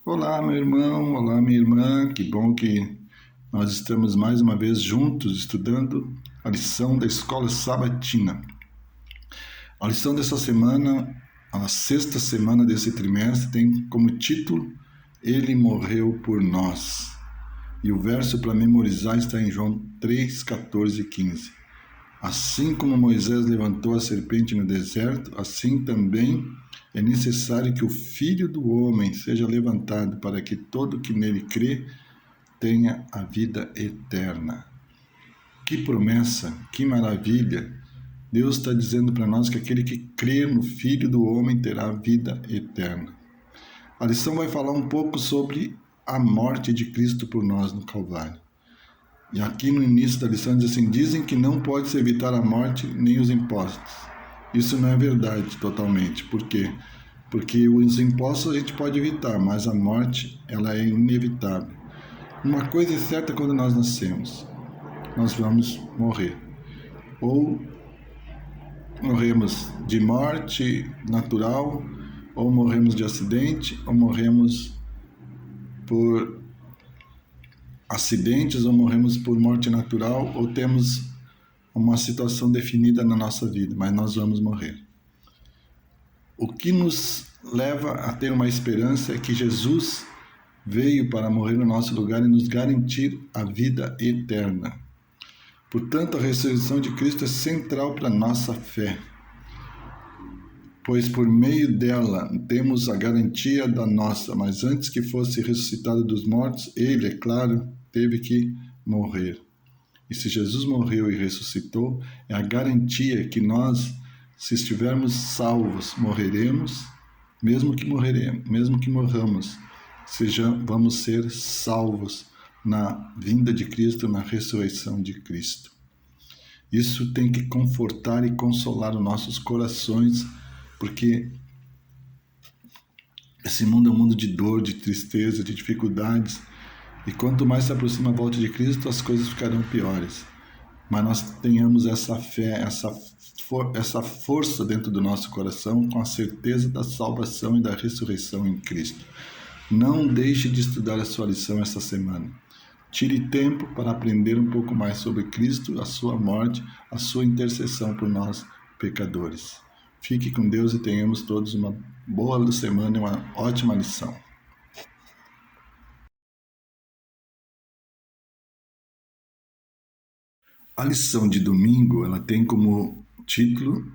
Olá, meu irmão, olá, minha irmã, que bom que nós estamos mais uma vez juntos estudando a lição da escola sabatina. A lição dessa semana, a sexta semana desse trimestre, tem como título Ele morreu por nós. E o verso para memorizar está em João 3, 14 e 15. Assim como Moisés levantou a serpente no deserto, assim também é necessário que o Filho do Homem seja levantado para que todo que nele crê tenha a vida eterna. Que promessa, que maravilha! Deus está dizendo para nós que aquele que crê no Filho do Homem terá a vida eterna. A lição vai falar um pouco sobre a morte de Cristo por nós no Calvário. E aqui no início da lição diz assim: dizem que não pode-se evitar a morte nem os impostos. Isso não é verdade totalmente. Por quê? Porque os impostos a gente pode evitar, mas a morte ela é inevitável. Uma coisa é certa: quando nós nascemos, nós vamos morrer. Ou morremos de morte natural, ou morremos de acidente, ou morremos por acidentes, ou morremos por morte natural, ou temos uma situação definida na nossa vida, mas nós vamos morrer. O que nos leva a ter uma esperança é que Jesus veio para morrer no nosso lugar e nos garantir a vida eterna. Portanto, a ressurreição de Cristo é central para a nossa fé, pois por meio dela temos a garantia da nossa, mas antes que fosse ressuscitado dos mortos, ele, é claro, teve que morrer. E se Jesus morreu e ressuscitou, é a garantia que nós, se estivermos salvos, morreremos, mesmo que morramos, vamos ser salvos na vinda de Cristo, na ressurreição de Cristo. Isso tem que confortar e consolar os nossos corações, porque esse mundo é um mundo de dor, de tristeza, de dificuldades, e quanto mais se aproxima a volta de Cristo, as coisas ficarão piores. Mas nós tenhamos essa fé, essa força dentro do nosso coração, com a certeza da salvação e da ressurreição em Cristo. Não deixe de estudar a sua lição essa semana. Tire tempo para aprender um pouco mais sobre Cristo, a sua morte, a sua intercessão por nós, pecadores. Fique com Deus e tenhamos todos uma boa semana e uma ótima lição. A lição de domingo, ela tem como título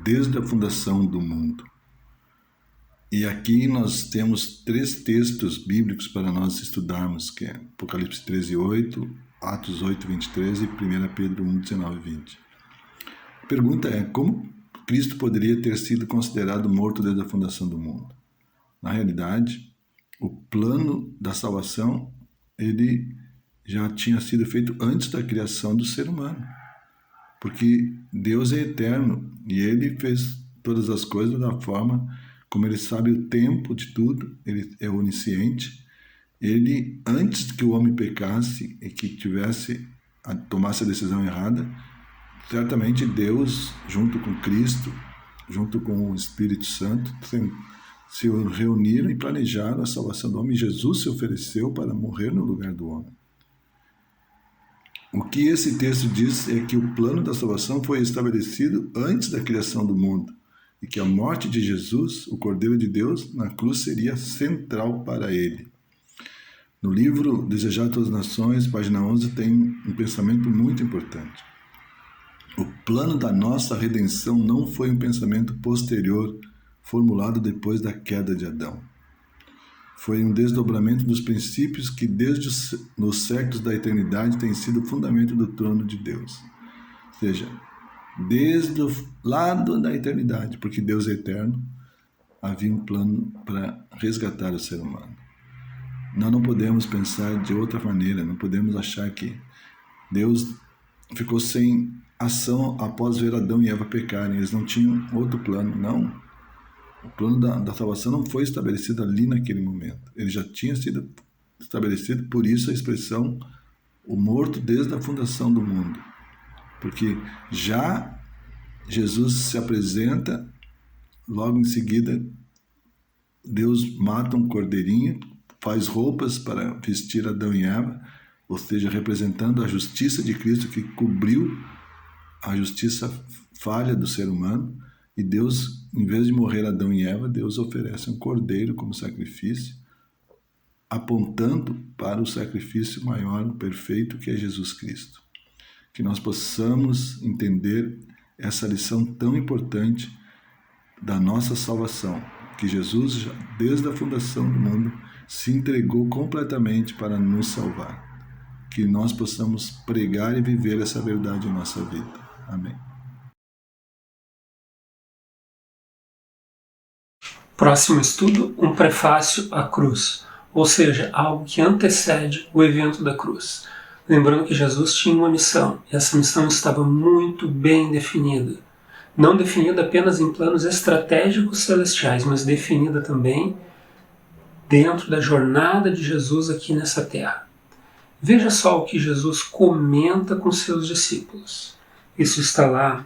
Desde a Fundação do Mundo. E aqui nós temos 3 textos bíblicos para nós estudarmos, que é Apocalipse 13:8, Atos 8:23 e 1 Pedro 1:19-20. A pergunta é: como Cristo poderia ter sido considerado morto desde a fundação do mundo? Na realidade, o plano da salvação, ele já tinha sido feito antes da criação do ser humano, porque Deus é eterno e Ele fez todas as coisas da forma como Ele sabe o tempo de tudo. Ele é onisciente. Ele, antes que o homem pecasse e que tomasse a decisão errada, certamente Deus, junto com Cristo, junto com o Espírito Santo, se reuniram e planejaram a salvação do homem. Jesus se ofereceu para morrer no lugar do homem. O que esse texto diz é que o plano da salvação foi estabelecido antes da criação do mundo e que a morte de Jesus, o Cordeiro de Deus, na cruz seria central para ele. No livro Desejar a Todas as Nações, página 11, tem um pensamento muito importante. O plano da nossa redenção não foi um pensamento posterior, formulado depois da queda de Adão. Foi um desdobramento dos princípios que desde os séculos da eternidade tem sido o fundamento do trono de Deus. Ou seja, desde o lado da eternidade, porque Deus é eterno, havia um plano para resgatar o ser humano. Nós não podemos pensar de outra maneira, não podemos achar que Deus ficou sem ação após ver Adão e Eva pecarem. Eles não tinham outro plano, não. O plano da salvação não foi estabelecido ali naquele momento. Ele já tinha sido estabelecido, por isso a expressão o morto desde a fundação do mundo. Porque já Jesus se apresenta, logo em seguida, Deus mata um cordeirinho faz roupas para vestir Adão e Eva, ou seja, representando a justiça de Cristo que cobriu a justiça falha do ser humano. E Deus, em vez de morrer Adão e Eva, Deus oferece um cordeiro como sacrifício, apontando para o sacrifício maior, perfeito, que é Jesus Cristo. Que nós possamos entender essa lição tão importante da nossa salvação, que Jesus, desde a fundação do mundo, se entregou completamente para nos salvar. Que nós possamos pregar e viver essa verdade em nossa vida. Amém. Próximo estudo, um prefácio à cruz, ou seja, algo que antecede o evento da cruz. Lembrando que Jesus tinha uma missão, e essa missão estava muito bem definida. Não definida apenas em planos estratégicos celestiais, mas definida também dentro da jornada de Jesus aqui nessa terra. Veja só o que Jesus comenta com seus discípulos. Isso está lá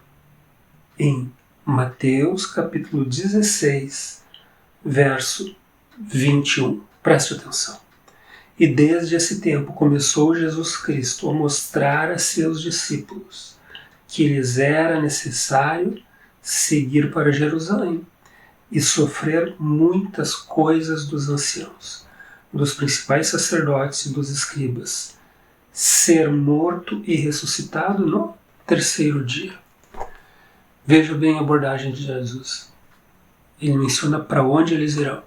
em Mateus capítulo 16, verso 21. Preste atenção. E desde esse tempo começou Jesus Cristo a mostrar a seus discípulos que lhes era necessário seguir para Jerusalém e sofrer muitas coisas dos anciãos, dos principais sacerdotes e dos escribas, ser morto e ressuscitado no terceiro dia. Veja bem a abordagem de Jesus. Ele menciona para onde eles irão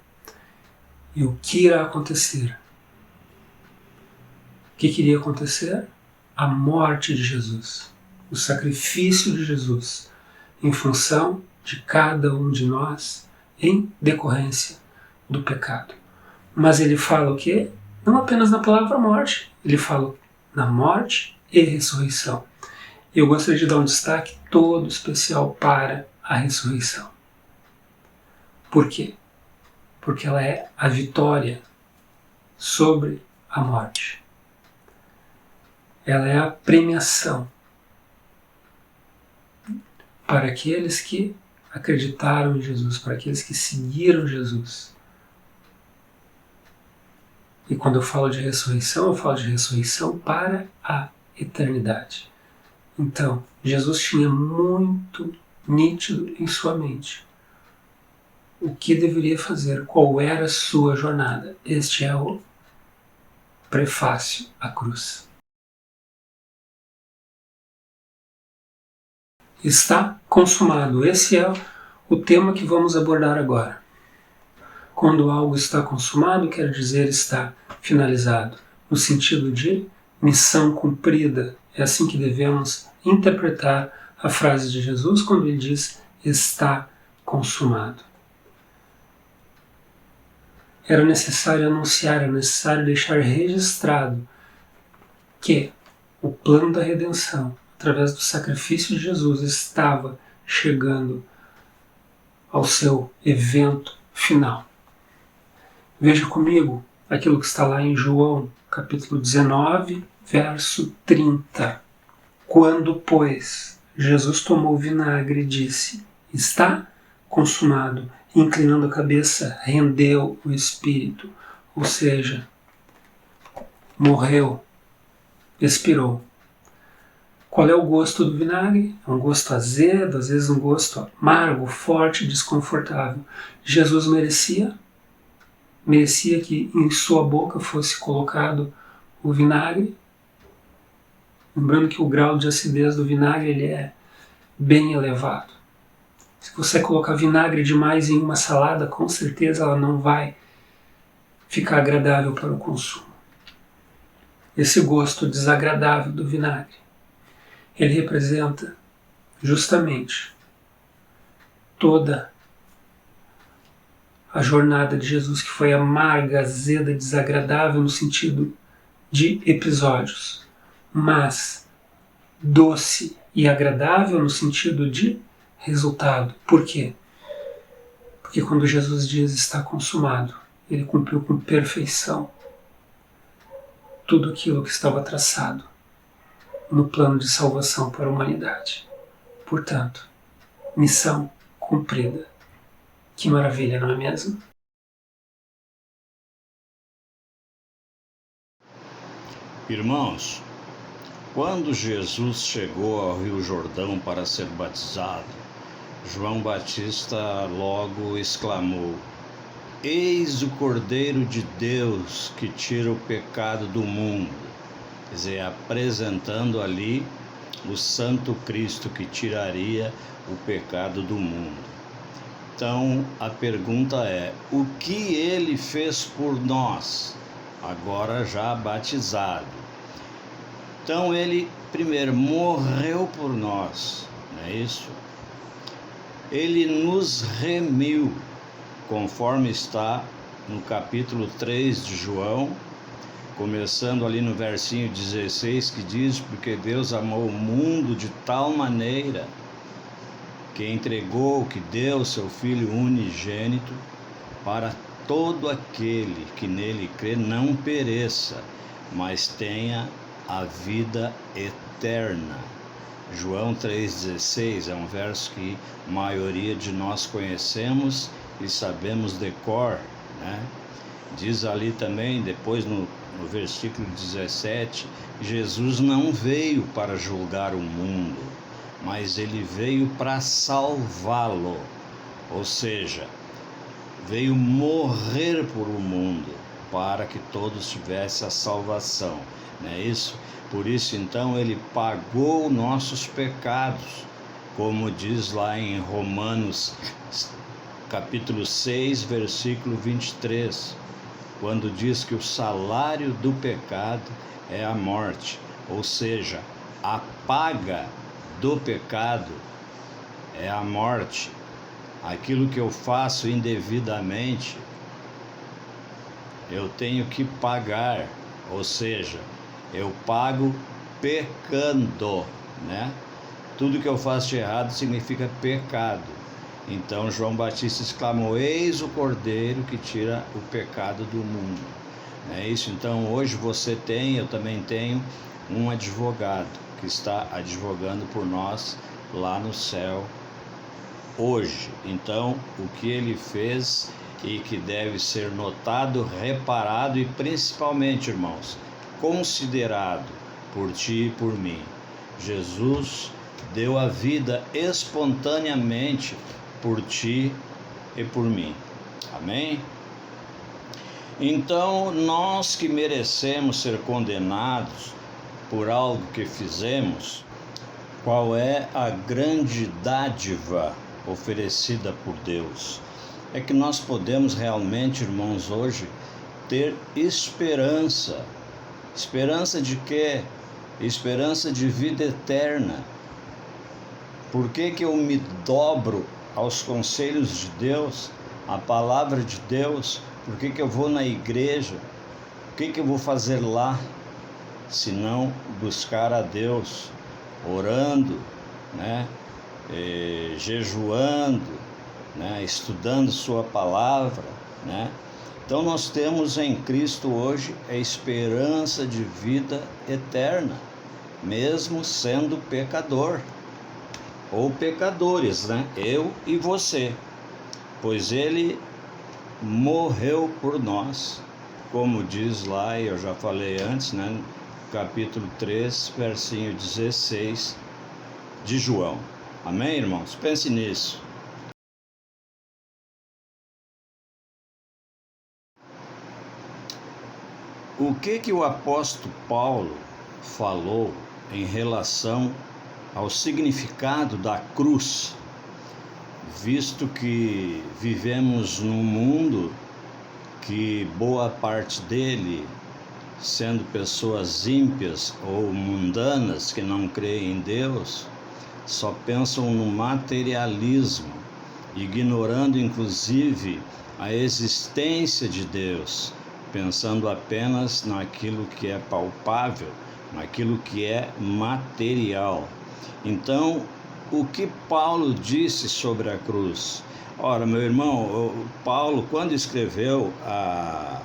e o que irá acontecer. O que iria acontecer? A morte de Jesus, o sacrifício de Jesus, em função de cada um de nós, em decorrência do pecado. Mas ele fala o quê? Não apenas na palavra morte, ele fala na morte e ressurreição. Eu gostaria de dar um destaque todo especial para a ressurreição. Por quê? Porque ela é a vitória sobre a morte. Ela é a premiação para aqueles que acreditaram em Jesus, para aqueles que seguiram Jesus. E quando eu falo de ressurreição, eu falo de ressurreição para a eternidade. Então, Jesus tinha muito nítido em sua mente o que deveria fazer, qual era a sua jornada. Este é o prefácio à cruz. Está consumado. Esse é o tema que vamos abordar agora. Quando algo está consumado, quer dizer está finalizado, no sentido de missão cumprida. É assim que devemos interpretar a frase de Jesus quando ele diz está consumado. Era necessário anunciar, era necessário deixar registrado que o plano da redenção, através do sacrifício de Jesus, estava chegando ao seu evento final. Veja comigo aquilo que está lá em João, capítulo 19, verso 30. Quando, pois, Jesus tomou o vinagre e disse, está consumado, inclinando a cabeça, rendeu o espírito, ou seja, morreu, expirou. Qual é o gosto do vinagre? É um gosto azedo, às vezes um gosto amargo, forte, desconfortável. Jesus merecia que em sua boca fosse colocado o vinagre. Lembrando que o grau de acidez do vinagre ele é bem elevado. Se você colocar vinagre demais em uma salada, com certeza ela não vai ficar agradável para o consumo. Esse gosto desagradável do vinagre, ele representa justamente toda a jornada de Jesus, que foi amarga, azeda, desagradável no sentido de episódios, mas doce e agradável no sentido de resultado. Por quê? Porque quando Jesus diz está consumado, ele cumpriu com perfeição tudo aquilo que estava traçado no plano de salvação para a humanidade. Portanto, missão cumprida. Que maravilha, não é mesmo? Irmãos, quando Jesus chegou ao Rio Jordão para ser batizado, João Batista logo exclamou: Eis o Cordeiro de Deus que tira o pecado do mundo. Quer dizer, apresentando ali o Santo Cristo que tiraria o pecado do mundo. Então a pergunta é: o que ele fez por nós, agora já batizado? Então ele primeiro morreu por nós, não é isso? Ele nos remiu, conforme está no capítulo 3 de João, começando ali no versinho 16, que diz: porque Deus amou o mundo de tal maneira que entregou, que deu seu Filho unigênito, para todo aquele que nele crê não pereça, mas tenha a vida eterna. João 3,16 é um verso que a maioria de nós conhecemos e sabemos de cor, né? Diz ali também, depois no versículo 17, Jesus não veio para julgar o mundo, mas ele veio para salvá-lo, ou seja, veio morrer por o mundo, para que todos tivessem a salvação, não é isso? Por isso então ele pagou nossos pecados, como diz lá em Romanos capítulo 6, versículo 23, quando diz que o salário do pecado é a morte, ou seja, a paga do pecado é a morte. Aquilo que eu faço indevidamente, eu tenho que pagar, ou seja, eu pago pecando, né? Tudo que eu faço de errado significa pecado. Então João Batista exclamou: eis o Cordeiro que tira o pecado do mundo. É isso. Então hoje você tem, eu também tenho um advogado que está advogando por nós lá no céu hoje. Então o que ele fez e que deve ser notado, reparado e principalmente, irmãos, considerado por ti e por mim. Jesus deu a vida espontaneamente por ti e por mim. Amém? Então, nós que merecemos ser condenados por algo que fizemos, qual é a grande dádiva oferecida por Deus? É que nós podemos realmente, irmãos, hoje ter esperança. Esperança de quê? Esperança de vida eterna. Por que que eu me dobro aos conselhos de Deus, à palavra de Deus? Por que que eu vou na igreja? O que que eu vou fazer lá, se não buscar a Deus, orando, né? Jejuando, né? Estudando sua palavra, né? Então nós temos em Cristo hoje a esperança de vida eterna, mesmo sendo pecador, ou pecadores, né? Eu e você, pois ele morreu por nós, como diz lá, e eu já falei antes, né? Capítulo 3, versinho 16 de João. Amém, irmãos? Pense nisso. O que o apóstolo Paulo falou em relação ao significado da cruz, visto que vivemos num mundo que boa parte dele, sendo pessoas ímpias ou mundanas que não creem em Deus, só pensam no materialismo, ignorando inclusive a existência de Deus, pensando apenas naquilo que é palpável, naquilo que é material. Então, o que Paulo disse sobre a cruz? Ora, meu irmão, Paulo, quando escreveu a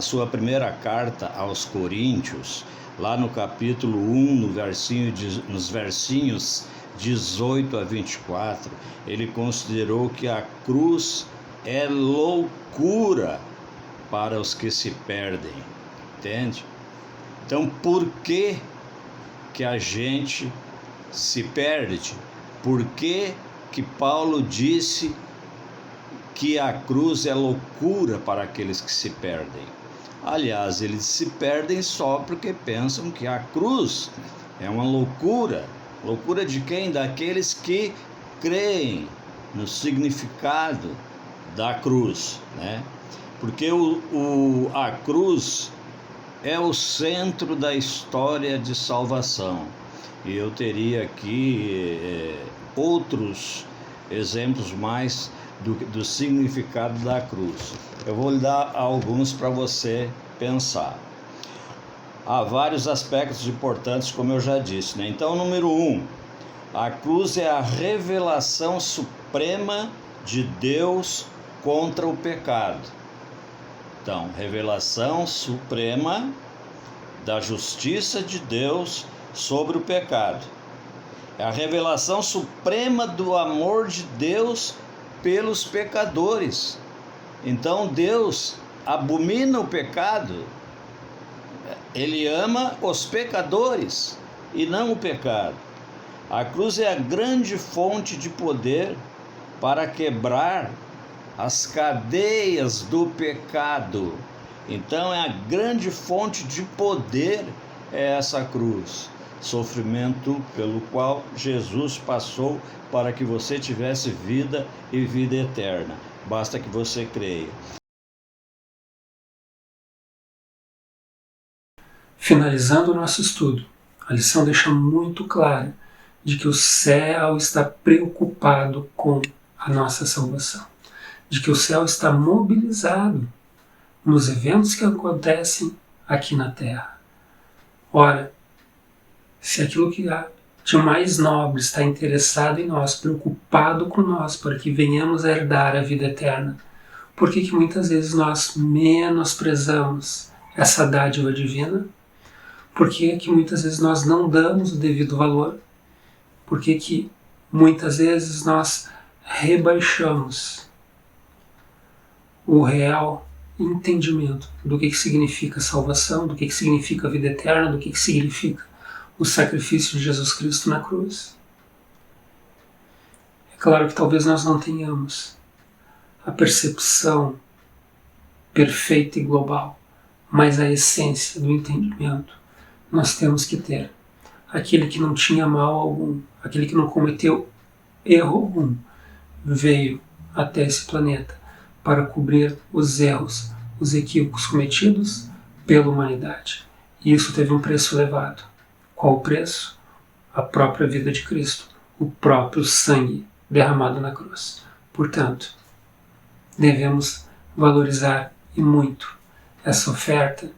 sua primeira carta aos Coríntios, lá no capítulo 1, nos versinhos 18 a 24, ele considerou que a cruz é loucura para os que se perdem, entende? Então, por que a gente se perde? Por que Paulo disse que a cruz é loucura para aqueles que se perdem? Aliás, eles se perdem só porque pensam que a cruz é uma loucura. Loucura de quem? Daqueles que creem no significado da cruz, né? Porque a cruz é o centro da história de salvação. E eu teria aqui outros exemplos mais do significado da cruz. Eu vou lhe dar alguns para você pensar. Há vários aspectos importantes, como eu já disse, né? Então, número 1, a cruz é a revelação suprema de Deus contra o pecado. Então, revelação suprema da justiça de Deus sobre o pecado. É a revelação suprema do amor de Deus pelos pecadores. Então, Deus abomina o pecado. Ele ama os pecadores e não o pecado. A cruz é a grande fonte de poder para quebrar as cadeias do pecado. Então, é a grande fonte de poder, é essa cruz. Sofrimento pelo qual Jesus passou para que você tivesse vida e vida eterna. Basta que você creia. Finalizando o nosso estudo, a lição deixa muito claro de que o céu está preocupado com a nossa salvação, de que o céu está mobilizado nos eventos que acontecem aqui na Terra. Ora, se aquilo que há de mais nobre está interessado em nós, preocupado com nós, para que venhamos a herdar a vida eterna, por que muitas vezes nós menosprezamos essa dádiva divina? Por que muitas vezes nós não damos o devido valor? Por que muitas vezes nós rebaixamos o real entendimento do que significa salvação, do que significa vida eterna, do que significa o sacrifício de Jesus Cristo na cruz? É claro que talvez nós não tenhamos a percepção perfeita e global, mas a essência do entendimento nós temos que ter. Aquele que não tinha mal algum, aquele que não cometeu erro algum, veio até esse planeta para cobrir os erros, os equívocos cometidos pela humanidade. E isso teve um preço elevado. Qual o preço? A própria vida de Cristo, o próprio sangue derramado na cruz. Portanto, devemos valorizar e muito essa oferta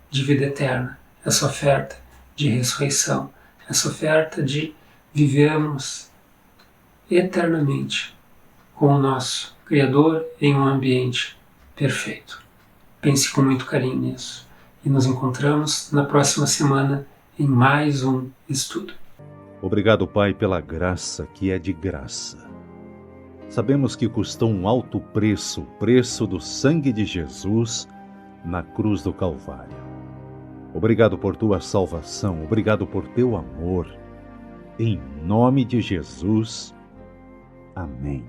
de vida eterna, essa oferta de ressurreição, essa oferta de vivermos eternamente com o nosso Criador em um ambiente perfeito. Pense com muito carinho nisso. E nos encontramos na próxima semana em mais um estudo. Obrigado, Pai, pela graça que é de graça. Sabemos que custou um alto preço, o preço do sangue de Jesus na cruz do Calvário. Obrigado por tua salvação, obrigado por teu amor. Em nome de Jesus. Amém.